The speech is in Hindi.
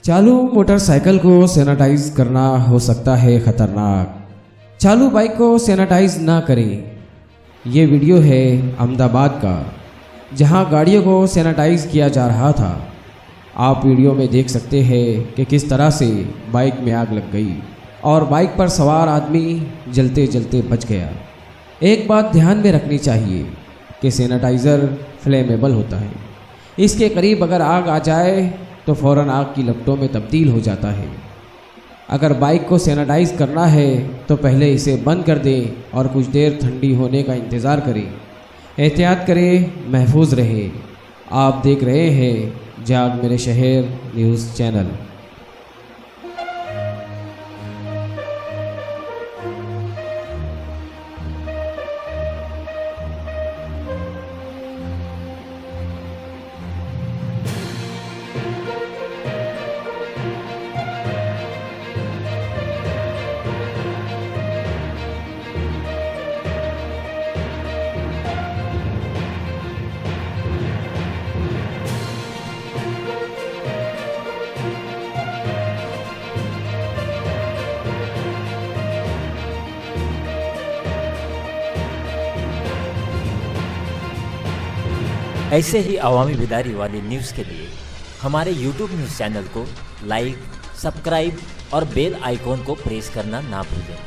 चालू मोटरसाइकिल को सैनिटाइज करना हो सकता है खतरनाक। चालू बाइक को सैनिटाइज ना करें। ये वीडियो है अहमदाबाद का, जहां गाड़ियों को सैनिटाइज किया जा रहा था। आप वीडियो में देख सकते हैं कि किस तरह से बाइक में आग लग गई और बाइक पर सवार आदमी जलते जलते बच गया। एक बात ध्यान में रखनी चाहिए कि सैनिटाइज़र फ्लेमेबल होता है। इसके करीब अगर आग आ जाए तो फ़ौरन आग की लपटों में तब्दील हो जाता है। अगर बाइक को सैनिटाइज़ करना है तो पहले इसे बंद कर दें और कुछ देर ठंडी होने का इंतज़ार करें। एहतियात करें, महफूज रहे। आप देख रहे हैं जाग मेरे शहर न्यूज़ चैनल। ऐसे ही अवामी बेदारी वाली न्यूज़ के लिए हमारे YouTube न्यूज़ चैनल को लाइक, सब्सक्राइब और बेल आइकॉन को प्रेस करना ना भूलें।